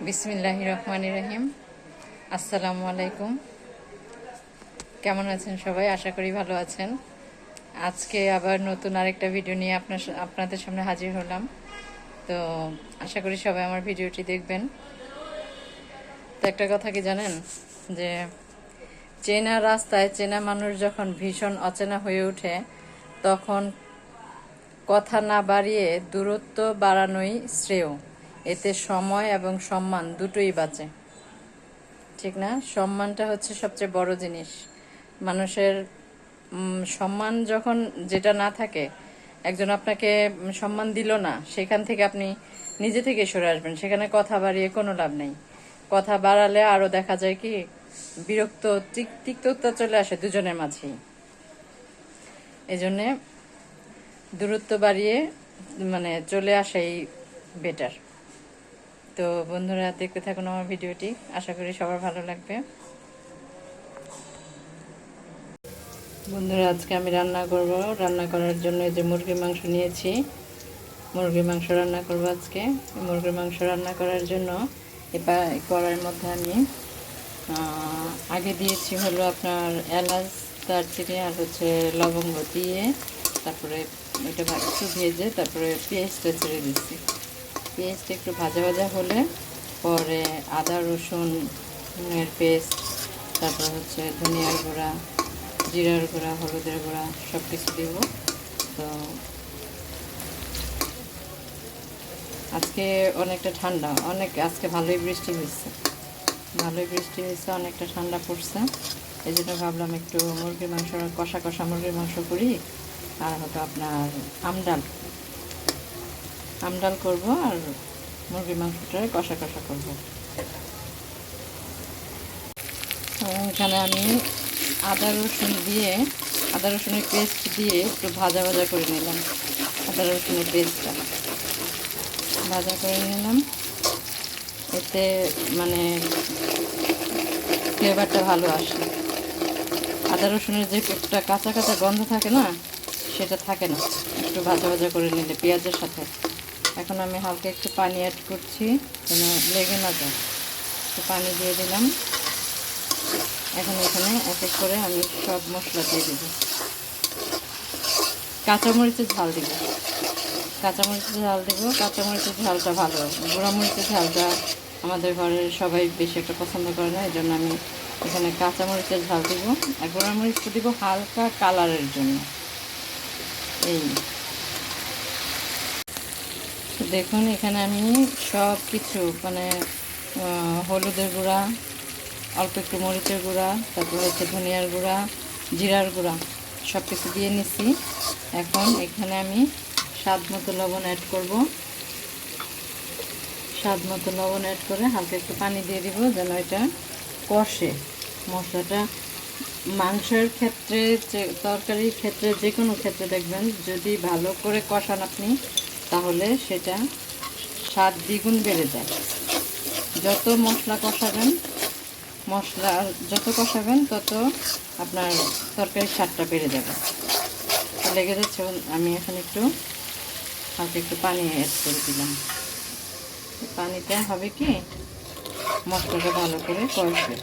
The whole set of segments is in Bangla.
বিসমিল্লাহির রহমানির রহিম। আসসালামু আলাইকুম। কেমন আছেন সবাই? আশা করি ভালো আছেন। আজকে আবার নতুন আরেকটা ভিডিও নিয়ে আপনাদের সামনে হাজির হলাম। তো আশা করি সবাই আমার ভিডিওটি দেখবেন। তো একটা কথা কি জানেন, যে চেনা রাস্তায় চেনা মানুষ যখন ভীষণ অচেনা হয়ে ওঠে, তখন কথা না বাড়িয়ে দূরত্ব বাড়ানোই শ্রেয়। এতে সময় এবং সম্মান দুটোই বাঁচে, ঠিক না? সম্মানটা হচ্ছে সবচেয়ে বড় জিনিস। মানুষের সম্মান যখন যেটা না থাকে, একজন আপনাকে সম্মান দিল না, সেখান থেকে আপনি নিজে থেকে সরে আসবেন। সেখানে কথা বাড়িয়ে কোনো লাভ নেই। কথা বাড়ালে আরও দেখা যায় কি বিরক্ত তিক্ততা চলে আসে দুজনের মাঝেই। এই জন্যে দূরত্ব বাড়িয়ে চলে আসাই বেটার। তো বন্ধুরা, দেখতে থাকুন আমার ভিডিওটি, আশা করি সবার ভালো লাগবে। বন্ধুরা, আজকে আমি রান্না করার জন্য এই যে মুরগির মাংস নিয়েছি। মুরগির মাংস রান্না করব আজকে। মুরগির মাংস রান্না করার জন্য এবার কড়াইয়ের মধ্যে আমি আগে দিয়েছি হলো আপনার এলাচ, দারচিনি আর লবঙ্গ দিয়ে, তারপরে এটা একটু ভেজে তারপরে পেঁয়াজটা ছেড়ে দিচ্ছি। পেঁয়াজটা একটু ভাজা ভাজা হলে পরে আদা রসুনের পেস্ট, তারপর ধনিয়ার গুঁড়া, জিরার গুঁড়া, হলুদের গুঁড়া সব কিছু দিব। তো আজকে অনেকটা ঠান্ডা, আজকে ভালোই বৃষ্টি হয়েছে, অনেকটা ঠান্ডা পড়ছে। এই জন্য ভাবলাম একটু মুরগির মাংস, কষা কষা মুরগির মাংস করি, আর হয়তো আপনার আমডাল করব, আর মুরগির মাংসটা কষা কষা করব। এখানে আমি আদা রসুনের পেস্ট দিয়ে একটু ভাজা ভাজা করে নিলাম। আদা রসুনের পেস্টটা ভাজা করে নিলাম, এতে ফ্লেভারটা ভালো আসে। আদা রসুনের যে একটা কাঁচা কাঁচা গন্ধ থাকে না, সেটা থাকে না একটু ভাজা ভাজা করে নিলে পেঁয়াজের সাথে। এখন আমি হালকা একটু পানি অ্যাড করছি যেন লেগে না যায়। একটু পানি দিয়ে দিলাম। এখন এখানে এক এক করে আমি সব মশলা দিয়ে দেব। কাঁচামরিচের ঝাল দিব। কাঁচামরিচের ঝালটা ভালো। গুঁড়ামরিচের ঝালটা আমাদের ঘরের সবাই বেশি একটা পছন্দ করে না, এই জন্য আমি এখানে কাঁচামরিচের ঝাল দিব। আর গুঁড়ামরিচটা দিব হালকা কালারের জন্য। এই দেখুন, এখানে আমি সব কিছু হলুদের গুঁড়া, অল্প একটু মরিচের গুঁড়া, তারপর ধনিয়ার গুঁড়া, জিরার গুঁড়া সব কিছু দিয়ে নিছি। এখন এখানে আমি স্বাদ মতো লবণ অ্যাড করব। স্বাদ মতো লবণ অ্যাড করে হালকা একটু পানি দিয়ে দিব যেন এটা কষে। মশলাটা মাংসের ক্ষেত্রে, তরকারির ক্ষেত্রে, যে কোনো ক্ষেত্রে দেখবেন যদি ভালো করে কষান আপনি, তাহলে সেটা স্বাদ দ্বিগুণ বেড়ে যায়। যত কষাবেন তত আপনার তরকারির স্বাদটা বেড়ে যাবে। লেগে যাচ্ছে, আমি এখন হালকা একটু পানি অ্যাড করে দিলাম। পানিটা হবে কি মশলাটা ভালো করে কষবে।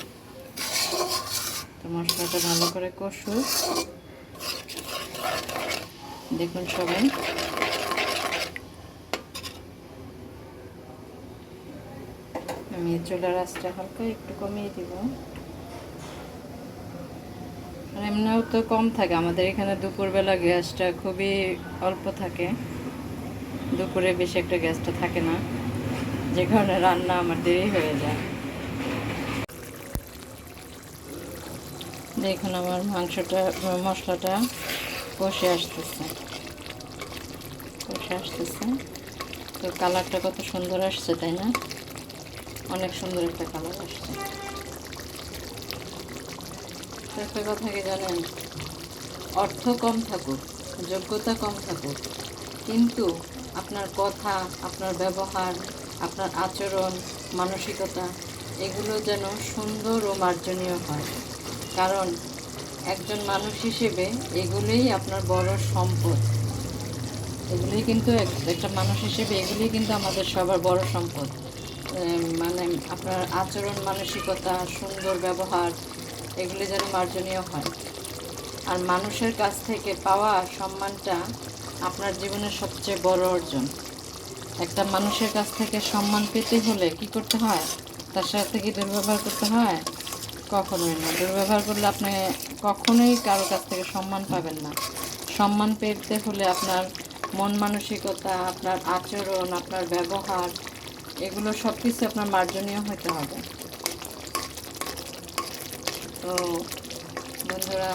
তো মশলাটা ভালো করে কষুক। দেখুন সবাই, আমি চুলার আঁচটা হালকা একটু কমিয়ে দিব। এমনিও তো কম থাকে আমাদের এখানে, দুপুরবেলা গ্যাসটা খুবই অল্প থাকে। দুপুরে বেশি একটা গ্যাসটা থাকে না, যে কারণে রান্না আমার দেরি হয়ে যায়। দেখুন আমার মশলাটা কষে আসতেছে। তো কালারটা কত সুন্দর আসছে, তাই না? অনেক সুন্দর একটা কালার আসছে। তো একটা কথা কি জানেন, অর্থ কম থাকুক, যোগ্যতা কম থাকুক, কিন্তু আপনার কথা, আপনার ব্যবহার, আপনার আচরণ, মানসিকতা এগুলো যেন সুন্দর ও মার্জনীয় হয়। কারণ একজন মানুষ হিসেবে এগুলোই আপনার বড় সম্পদ। এগুলোই কিন্তু একটা মানুষ হিসেবে এগুলোই কিন্তু আমাদের সবার বড় সম্পদ। মানে আপনার আচরণ, মানসিকতা, সুন্দর ব্যবহার এগুলি যেন মার্জনীয় হয়। আর মানুষের কাছ থেকে পাওয়া সম্মানটা আপনার জীবনের সবচেয়ে বড় অর্জন। একটা মানুষের কাছ থেকে সম্মান পেতে হলে কি করতে হয়? তার সাথে কি দুর্ব্যবহার করতে হয়? কখনোই না। দুর্ব্যবহার করলে আপনি কখনোই কারো কাছ থেকে সম্মান পাবেন না। সম্মান পেতে হলে আপনার মন মানসিকতা, আপনার আচরণ, আপনার ব্যবহার এগুলো সব কিছু আপনার মার্জনীয় হতে হবে। তো বন্ধুরা,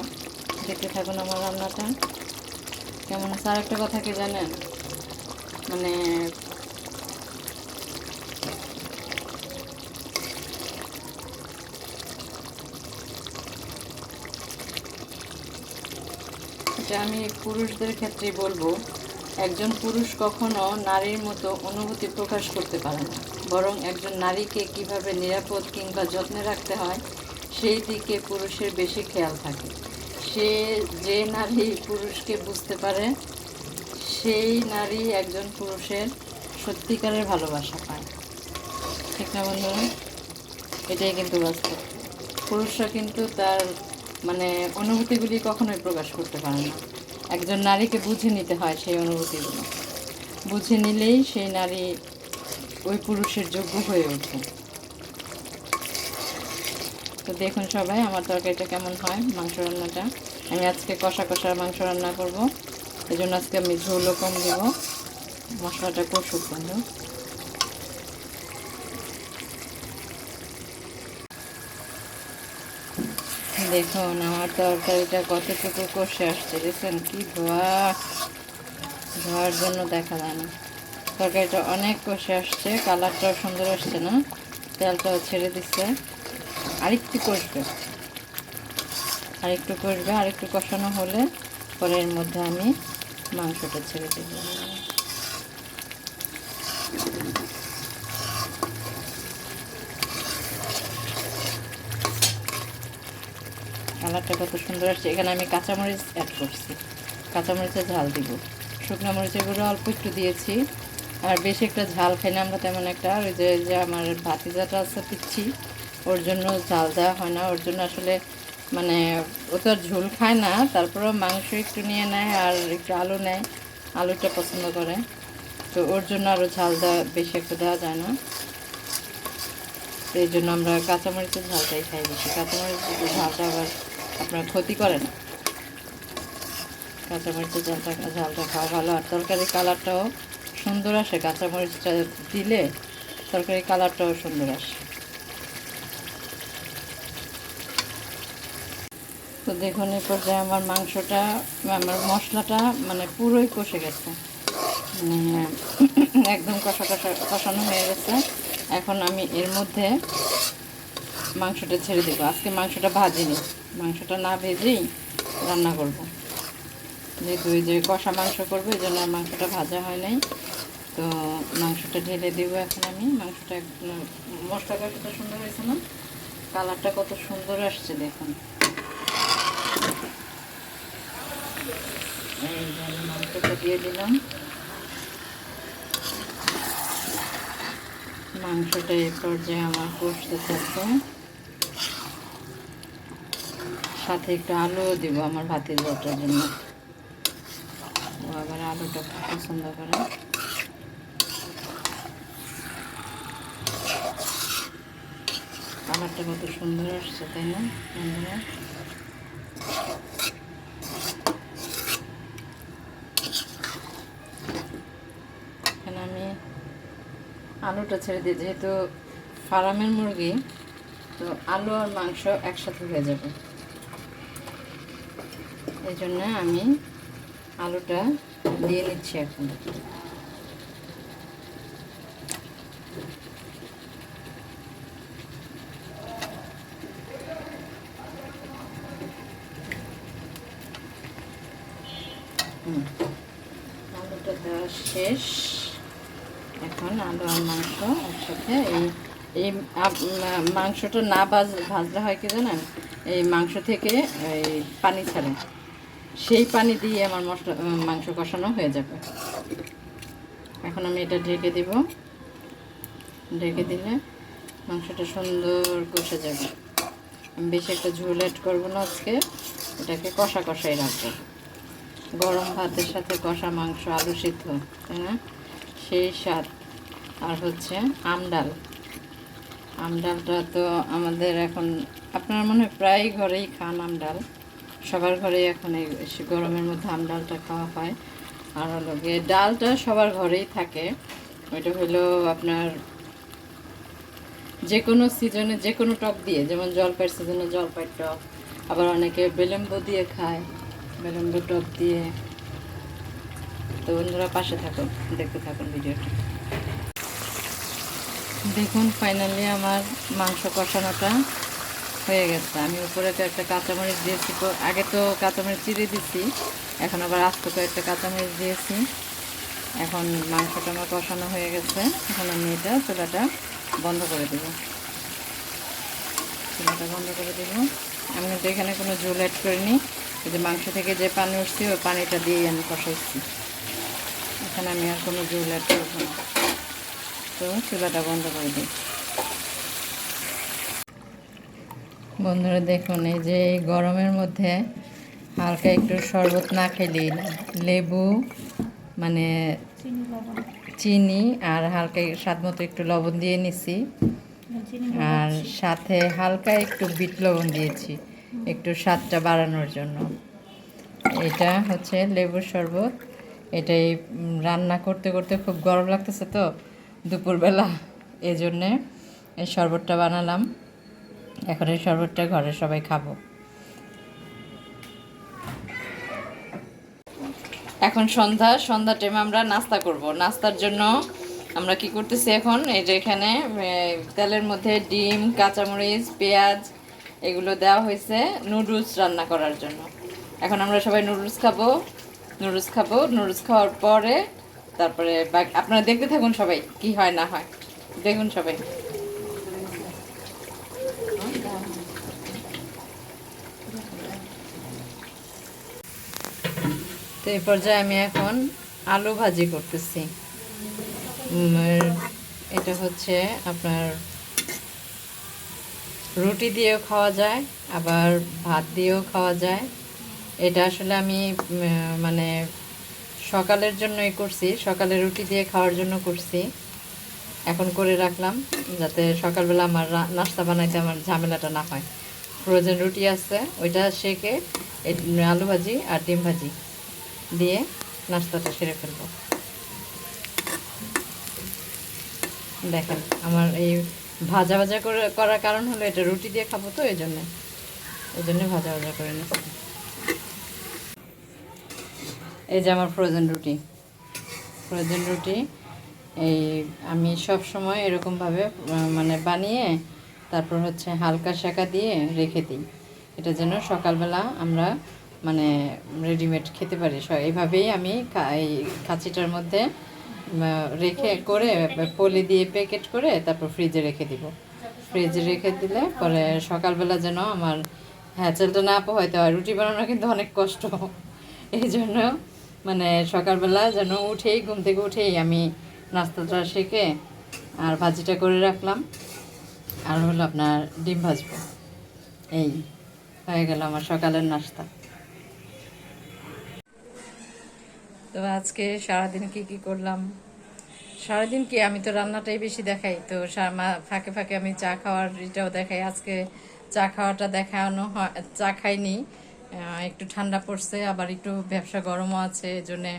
দেখতে থাকুন আমার রান্নাটা কেমন আছে। আর একটা কথা কি জানেন, মানে এটা আমি পুরুষদের ক্ষেত্রেই বলবো, একজন পুরুষ কখনো নারীর মতো অনুভূতি প্রকাশ করতে পারে না, বরং একজন নারীকে কিভাবে নিরাপদ কিংবা যত্নে রাখতে হয় সেই দিকে পুরুষের বেশি খেয়াল থাকে। যে নারী পুরুষকে বুঝতে পারে সেই নারী একজন পুরুষের সত্যিকারের ভালোবাসা পায়। ঠিক না বন্ধুরা? এটাই কিন্তু বাস্তব। পুরুষরা কিন্তু তার মানে অনুভূতিগুলি কখনোই প্রকাশ করতে পারে না। একজন নারীকে বুঝে নিতে হয় সেই অনুভূতিগুলো। বুঝে নিলেই সেই নারী ওই পুরুষের যোগ্য হয়ে ওঠে। তো দেখুন সবাই আমার তরকারিটা কেমন হয়, মাংস রান্নাটা। আমি আজকে কষা কষা মাংস রান্না করব, এই জন্য আজকে আমি ঝোলও কম দেবো, মশলাটা কষুক বন্ধু। দেখুন আমার তরকারিটা কতটুকু কষে আসছে, দেখছেন? কি ধোয়ার জন্য দেখা যায় না। তরকারিটা অনেক কষে আসছে, কালারটাও সুন্দর আসছে না, তেলটাও ছেড়ে দিচ্ছে। আরেকটু কষবে, আরেকটু কষানো হলে পরে এর মধ্যে আমি মাংসটা ছেড়ে দেব। কালারটা কত সুন্দর আসছে। এখানে আমি কাঁচামরিচ অ্যাড করছি, কাঁচামরিচের ঝাল দিব। শুকনো মরিচের গুঁড়ো অল্প একটু দিয়েছি, আর বেশি একটা ঝাল খাই না আমরা তেমন একটা। আর ওই যে আমার ভাতিজাটা আছে পিচ্ছি, ওর জন্য ঝাল দেওয়া হয় না। ওর জন্য আসলে মানে ও তো আর ঝোল খায় না, তারপরেও মাংস একটু নিয়ে নেয় আর একটু আলু নেয়, আলুটা পছন্দ করে। তো ওর জন্য আরও ঝাল দেওয়া বেশি একটা দেওয়া যায় না। তো এই জন্য আমরা কাঁচামরিচের ঝালটাই খাই বেশি। কাঁচামরিচের ঝালটা আবার আপনার ক্ষতি করে না, কাঁচামরিচের ঝালটা খাওয়া ভালো। আর তরকারির কালারটাও সুন্দর আসে, কাঁচামরিচটা দিলে তরকারির কালারটাও সুন্দর আসে। তো দেখুন এই পর্যায়ে আমার মাংসটা, আমার মশলাটা মানে পুরোই কষে গেছে, মানে একদম কষানো হয়ে গেছে। এখন আমি এর মধ্যে মাংসটা ছেড়ে দেবো। আজকে মাংসটা ভাজিনি, মাংসটা না ভেজেই রান্না করব, যেহেতু ওই যে কষা মাংস করবো এই জন্য মাংসটা ভাজা হয় নাই। তো মাংসটা ঢেলে দেবো এখন আমি। মাংসটা মশলাটা কত সুন্দর হয়েছে না, কালারটা কত সুন্দর আসছে দেখুন। এই যে আমি মাংসটা দিয়ে দিলাম। মাংসটা এই পর্যায়ে আমার কষতে থাকবে, সাথে একটু আলুও দিব আমার ভাতিজাটার জন্য, ও আবার আলুটা পছন্দ করে। কালারটা কত সুন্দর আসছে তাই না বন্ধুরা? এখানে আমি আলুটা ছেড়ে দিই, যেহেতু ফার্মের মুরগি, তো আলু আর মাংস একসাথে হয়ে যাবে, এই জন্য আমি আলুটা দিয়ে নিচ্ছি এখন। আলুটা দেওয়া শেষ। এখন আলু আর মাংস একসাথে, এই মাংসটা না ভাজলে হয় কি জানেন, এই মাংস থেকে এই পানি ছাড়ে, সেই পানি দিয়ে আমার মাংস কষানো হয়ে যাবে। এখন আমি এটা ঢেকে দিব। ঢেকে দিলে মাংসটা সুন্দর কষে যাবে। আমি বেশি একটা ঝোল অ্যাড করবো না আজকে, এটাকে কষা কষাই রাখবো। গরম ভাতের সাথে কষা মাংস, আলু সিদ্ধ, তাই না, সেই স্বাদ। আর হচ্ছে আমডালটা তো আমাদের এখন, আপনার মনে হয় প্রায় ঘরেই খান আমডাল, সবার ঘরেই এখন এই গরমের মধ্যে আমডালটা খাওয়া হয়। আর হলো গিয়ে ডালটা সবার ঘরেই থাকে। ওইটা হলো আপনার যে কোনো সিজনে যে কোনো টক দিয়ে, যেমন জলপাইয়ের সিজনে জলপাইয়ের টক, আবার অনেকে বেলেম্বু দিয়ে খায়, বেলেম্বু টক দিয়ে। তো বন্ধুরা পাশে থাকুন, দেখতে থাকুন ভিডিওটা। দেখুন ফাইনালি আমার মাংস কষানোটা হয়ে গেছে। আমি উপরে তো একটা কাঁচামরিচ দিয়েছি, আগে তো কাঁচামরিচ চিড়ে দিচ্ছি, এখন আবার আস্ত কয়েকটা কাঁচামরিচ দিয়েছি। এখন মাংসটা আমার কষানো হয়ে গেছে। এখন আমি এটা চুলাটা বন্ধ করে দেব। চুলাটা বন্ধ করে দেব। আমি কিন্তু এখানে কোনো ঝোল অ্যাড করিনি। এই যে মাংস থেকে যে পানি উঠছে ওই পানিটা দিয়েই আমি কষাইছি। এখানে আমি আর কোনো ঝোল অ্যাড করব না। তো চুলাটা বন্ধ করে দিই। বন্ধুরা দেখুন, এই যে এই গরমের মধ্যে হালকা একটু শরবত না খেলেই না। লেবু মানে চিনি আর হালকা স্বাদ মতো একটু লবণ দিয়ে নিছি, আর সাথে হালকা একটু বিট লবণ দিয়েছি একটু স্বাদটা বাড়ানোর জন্য। এটা হচ্ছে লেবুর শরবত। এটাই রান্না করতে করতে খুব গরম লাগতেছে তো দুপুরবেলা, এই জন্যে এই শরবতটা বানালাম। এখন এই শরবতটা ঘরে সবাই খাবো। এখন সন্ধ্যা টাইমে আমরা নাস্তা করব। নাস্তার জন্য আমরা কি করতেছি এখন, এই যে এখানে তেলের মধ্যে ডিম, কাঁচামরিচ, পেঁয়াজ এগুলো দেওয়া হয়েছে নুডলস রান্না করার জন্য। এখন আমরা সবাই নুডলস খাবো। নুডলস খাওয়ার পরে তারপরে আপনারা দেখতে থাকুন সবাই কি হয় না হয়, দেখুন সবাই। তো এই পর্যায়ে আমি এখন আলু ভাজি করতেছি। এটা হচ্ছে আপনার রুটি দিয়েও খাওয়া যায়, আবার ভাত দিয়েও খাওয়া যায়। এটা আসলে আমি মানে সকালের জন্যই করছি, সকালে রুটি দিয়ে খাওয়ার জন্য করছি। এখন করে রাখলাম যাতে সকালবেলা আমার নাস্তা বানাইতে আমার ঝামেলাটা না হয়। ফ্রোজেন রুটি আছে, ওইটা সেকে আলু ভাজি আর ডিম ভাজি দিয়ে নাস্তাটা সেরে ফেলবো। দেখেন আমার এই ভাজা করার কারণ হলো এটা রুটি দিয়ে খাবো তো, এই জন্য ভাজা করে নিচ্ছি। এই যে আমার ফ্রোজেন রুটি এই আমি সব সময় এরকমভাবে মানে বানিয়ে তারপর হচ্ছে হালকা সেকা দিয়ে রেখে দিই। এটা যেন সকালবেলা আমরা মানে রেডিমেড খেতে পারি। এইভাবেই আমি এই কাঁচিটার মধ্যে রেখে করে পলি দিয়ে প্যাকেট করে তারপর ফ্রিজে রেখে দিব। ফ্রিজে রেখে দিলে পরে সকালবেলা যেন আমার হ্যাচেলটা না পোহাইতে হয়। রুটি বানানো কিন্তু অনেক কষ্ট, এই জন্য মানে সকালবেলা যেন ঘুম থেকে উঠেই আমি নাস্তাটা শেখে আর ভাজিটা করে রাখলাম, আর হলো আপনার ডিম ভাজবো। এই হয়ে গেল আমার সকালের নাস্তা। তো আজকে সারাদিন কি করলাম, সারাদিন কি আমি তো রান্নাটাই বেশি দেখাই, তো ফাঁকে ফাঁকে আমি চা খাওয়ার এটাও দেখাই। আজকে চা খাওয়াটা দেখানো হয়, চা খাইনি, একটু ঠান্ডা পড়ছে, আবার একটু ব্যবসা গরমও আছে, এই জন্যে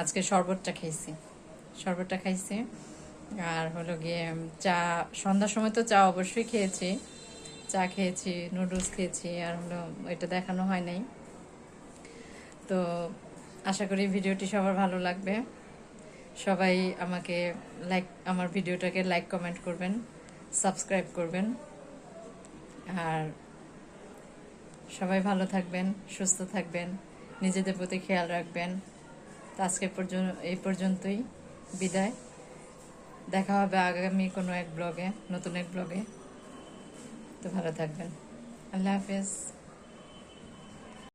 আজকে শরবতটা খাইছি। আর হলো গিয়ে চা, সন্ধ্যার সময় তো চা অবশ্যই খেয়েছি, নুডলস খেয়েছি, আর হলো এটা দেখানো হয় নাই। তো আশা করি ভিডিওটি সবার ভালো লাগবে। সবাই আমাকে আমার ভিডিওটাকে লাইক কমেন্ট করবেন, সাবস্ক্রাইব করবেন, আর সবাই ভালো থাকবেন, সুস্থ থাকবেন, নিজেদের প্রতি খেয়াল রাখবেন। তো আজকে এই পর্যন্তই, বিদায়। দেখা হবে আগামী কোনো নতুন এক ব্লগে। তো ভালো থাকবেন। আল্লাহ হাফেজ।